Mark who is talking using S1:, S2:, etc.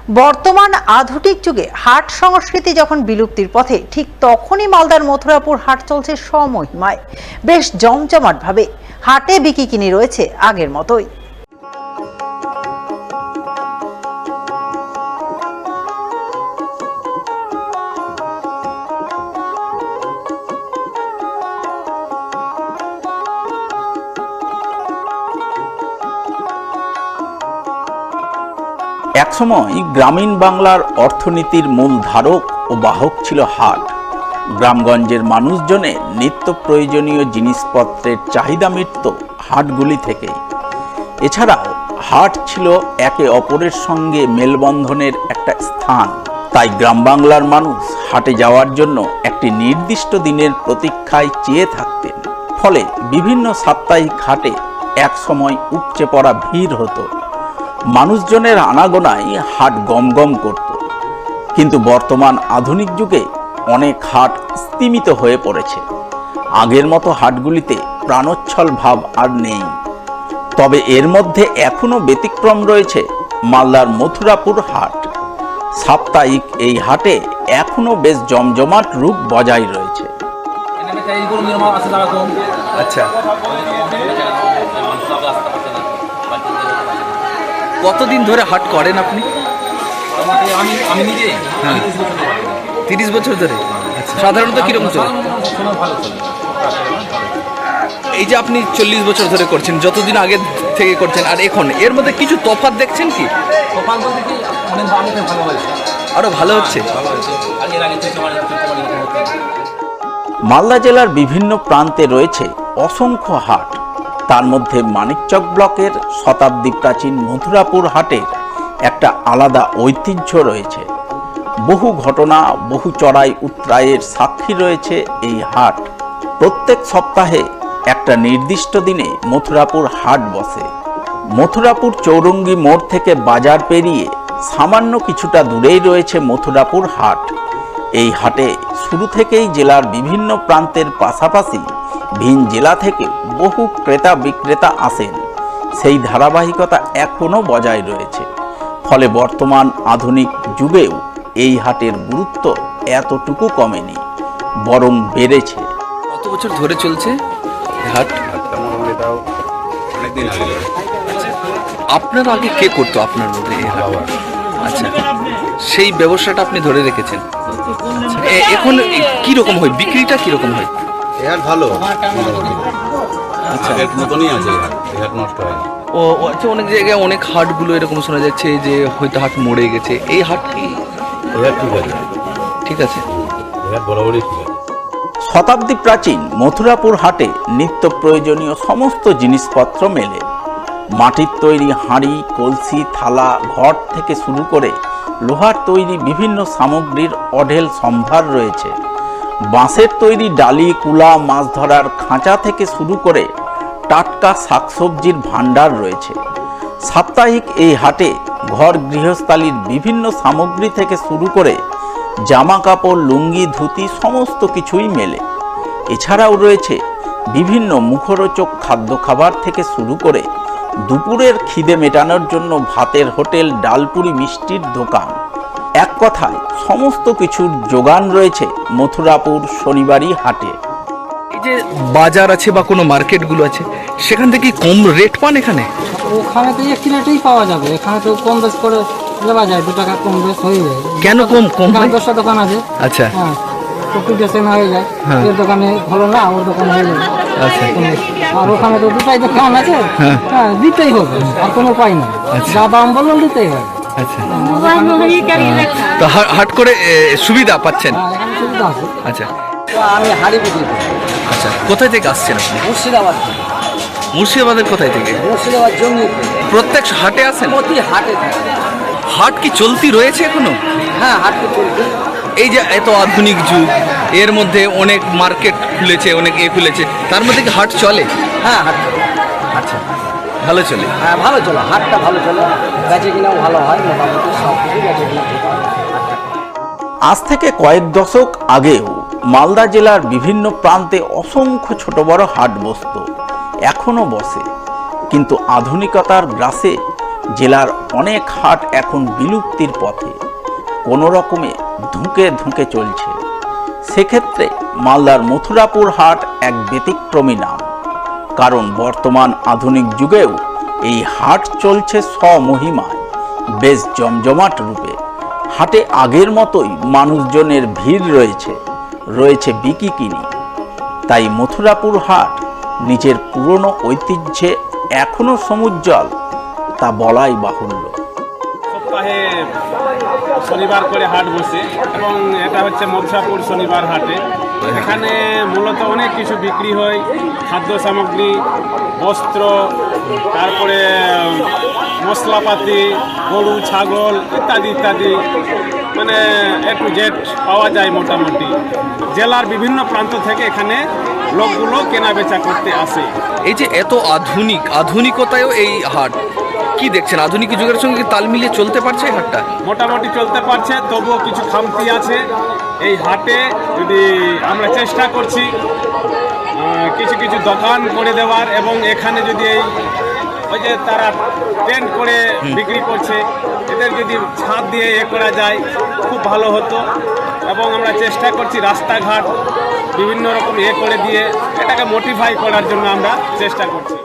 S1: বর্তমান আধুনিক যুগে হাট সংস্কৃতি যখন বিলুপ্তির পথে, ঠিক তখনই মালদার মথুরাপুর হাট চলছে স্বমহিমায়। বেশ জমজমাটভাবে হাটে বিকিকিনি রয়েছে আগের মতোই।
S2: একসময় গ্রামীণ বাংলার অর্থনীতির মূল ধারক ও বাহক ছিল হাট। গ্রামগঞ্জের মানুষজনের নিত্য প্রয়োজনীয় জিনিসপত্রের চাহিদা মিটত হাটগুলি থেকেই। এছাড়াও হাট ছিল একে অপরের সঙ্গে মেলবন্ধনের একটা স্থান। তাই গ্রাম বাংলার মানুষ হাটে যাওয়ার জন্য একটি নির্দিষ্ট দিনের প্রতীক্ষায় চেয়ে থাকতেন। ফলে বিভিন্ন সাপ্তাহিক হাটে এক সময় উপচে পড়া ভিড় হতো। মানুষজনের আনাগোনায় হাট গমগম করত। কিন্তু বর্তমান আধুনিক যুগে অনেক হাট স্তিমিত হয়ে পড়েছে। আগের মতো হাটগুলিতে প্রাণোচ্ছল ভাব আর নেই। তবে এর মধ্যে এখনো ব্যতিক্রম রয়েছে মালদার মথুরাপুর হাট। সাপ্তাহিক এই হাটে এখনো বেশ জমজমাট রূপ বজায় রয়েছে।
S3: আচ্ছা, কতদিন ধরে হাট করেন আপনি?
S4: আমি নিজে
S3: 30 বছর ধরে। সাধারণত কিরকম চলে? এই যে আপনি 40 বছর ধরে করছেন, যতদিন আগে থেকে করছেন আর এখন, এর মধ্যে কিছু তফাৎ দেখছেন কি?
S4: তফাৎ বলতে কি অনেক ভালো হয়েছে,
S3: আরো ভালো হচ্ছে।
S2: মালদা জেলার বিভিন্ন প্রান্তে রয়েছে অসংখ্য হাট। তার মধ্যে মানিকচক ব্লকের শতাব্দী প্রাচীন মথুরাপুর হাটের একটা আলাদা ঐতিহ্য রয়েছে। বহু ঘটনা, বহু চড়াই উৎরাইয়ের সাক্ষী রয়েছে এই হাট। প্রত্যেক সপ্তাহে একটা নির্দিষ্ট দিনে মথুরাপুর হাট বসে। মথুরাপুর চৌরঙ্গি মোড় থেকে বাজার পেরিয়ে সামান্য কিছুটা দূরেই রয়েছে মথুরাপুর হাট। এই হাটে শুরু থেকেই জেলার বিভিন্ন প্রান্তের পাশাপাশি ভিন জেলা থেকে বহু ক্রেতা বিক্রেতা আসেন। সেই ধারাবাহিকতা এখনো বজায় রয়েছে। ফলে বর্তমান আধুনিক যুগেও এই হাটের গুরুত্ব এতটুকু কমেনি, বরং বেড়েছে।
S3: কত বছর ধরে চলছে হাট? আপনার আগে কে করতো আপনার মধ্যে এই হাট? আচ্ছা, সেই ব্যবসাটা আপনি ধরে রেখেছেন। এখন কি রকম হয়, বিক্রিটা কি রকম হয়?
S5: হাট ভালো,
S3: আচ্ছা,
S5: মতনই আছে, হাট নষ্ট হয়।
S3: ও আচ্ছা, অনেক জায়গায় অনেক হাটগুলো এরকম শোনা যাচ্ছে যে হয়তো হাট মরে গেছে। এই হাট কি?
S5: হাট ঠিক আছে,
S3: ঠিক আছে,
S5: হাট বরাবরই ঠিক আছে।
S2: শতাব্দী প্রাচীন মথুরাপুর হাটে নিত্য প্রয়োজনীয় সমস্ত জিনিসপত্র মেলে। মাটির তৈরি হাঁড়ি, কলসি, থালা, ঘট থেকে শুরু করে লোহার তৈরি বিভিন্ন সামগ্রীর অঢেল সম্ভার রয়েছে। বাঁশের তৈরি ডালি, কুলা, মাছ ধরার খাঁচা থেকে শুরু করে টাটকা শাকসবজির ভাণ্ডার রয়েছে। সাপ্তাহিক এই হাটে ঘর গৃহস্থালির বিভিন্ন সামগ্রী থেকে শুরু করে জামা কাপড়, লুঙ্গি, ধুতি সমস্ত কিছুই মেলে। এছাড়াও রয়েছে বিভিন্ন মুখরোচক খাদ্য খাবার থেকে শুরু করে দুপুরের খিদে মেটানোর জন্য ভাতের হোটেল, ডালপুরি, মিষ্টির দোকান। এক কথায় সমস্ত কিছুর যোগান রয়েছে মথুরাপুর শনিবারই হাটে।
S3: এই যে বাজার আছে বা কোনো মার্কেটগুলো আছে, সেখান থেকে কম রেট পান এখানে?
S6: ওখানে তো একই রেটেই পাওয়া যাবে, এখানে তো কম বেশ করে দেওয়া যায়, 2 টাকা কম বেশ হয়ে যায়।
S3: কেন কম হয়?
S6: 10টা দোকান আছে।
S3: আচ্ছা,
S6: হ্যাঁ, একটু বেশন হয়ে যায়। এর দোকানে ভালো না, ওর দোকানে হয়ে যায়।
S3: আচ্ছা,
S6: আর ওখানে তো 2টাই দোকান আছে। হ্যাঁ, দিতেই হবে, আর কোনো উপায় না। যা দাম বললেন দিতেই হবে।
S3: আচ্ছা, তো হাট করে সুবিধা পাচ্ছেন?
S6: হ্যাঁ, এখানে সুবিধা আছে।
S3: আচ্ছা
S6: আমি হাড়ি বিক্রি করি।
S3: আচ্ছা, কোথায় থেকে আসছেন আপনি?
S6: মুর্শিদাবাদ।
S3: মুর্শিদাবাদের কোথায় থেকে?
S6: মুর্শিদাবাদ জঙ্গি।
S3: প্রত্যেক হাটে আসেন?
S6: প্রতি হাটে থাকে।
S3: হাট কি চলতি রয়েছে এখনো?
S6: হ্যাঁ, হাট তো চলছে।
S3: এই যে এত আধুনিক যুগ, এর মধ্যে অনেক মার্কেট খুলেছে, অনেক খুলেছে, তার মধ্যে কি হাট চলে?
S6: হ্যাঁ, হাট।
S3: আচ্ছা, ভালো চলে?
S6: হ্যাঁ, ভালো চলে, হাটটা ভালো চলে, বেচে কিনাও ভালো হয়, মোটামুটি সব কিছু বেচে কিনা ঠিক হয়।
S2: আজ থেকে কয়েক দশক আগেও মালদা জেলার বিভিন্ন প্রান্তে অসংখ্য ছোট বড় হাট বসত, এখনো বসে। কিন্তু আধুনিকতার গ্রাসে জেলার অনেক হাট এখন বিলুপ্তির পথে, কোনো রকমে ধুঁকে ধুঁকে চলছে। সেক্ষেত্রে মালদার মথুরাপুর হাট এক ব্যতিক্রমী নাম, কারণ বর্তমান আধুনিক যুগেও এই হাট চলছে স্বমহিমায়, বেশ জমজমাট রূপে। হাটে আগের মতোই মানুষজনের ভিড় রয়েছে বিকিকিনি। তাই মথুরাপুর হাট নিজের পুরনো ঐতিহ্যে এখনো সমুজ্জ্বল, তা বলাই বাহুল্য।
S7: সপ্তাহে শনিবার করে হাট বসে এবং এটা হচ্ছে মথুরাপুর শনিবার হাটে। এখানে মূলত অনেক কিছু বিক্রি হয়, খাদ্য সামগ্রী, বস্ত্র, তারপরে মশলাপাতি, গরু ছাগল ইত্যাদি ইত্যাদি, মানে এ টু জেড পাওয়া যায় মোটামুটি। জেলার বিভিন্ন প্রান্ত থেকে এখানে লোকগুলো কেনা বেচা করতে আসে।
S3: এই যে এত আধুনিকতায়ও এই হাট, কি দেখছেন আধুনিক যুগের সঙ্গে কি তাল মিলিয়ে চলতে পারছে এই হাটটা?
S7: মোটামুটি চলতে পারছে, তবুও কিছু খামতি আছে এই হাটে। যদি আমরা চেষ্টা করছি কিছু কিছু দোকান করে দেওয়ার, এবং এখানে যদি ওই যে তারা টেন্ট করে বিক্রি করছে, এদের যদি ছাদ দিয়ে করা যায় খুব ভালো হতো। এবং আমরা চেষ্টা করছি রাস্তাঘাট বিভিন্ন রকম করে দিয়ে এটাকে মোটিফাই করার জন্য আমরা চেষ্টা করছি।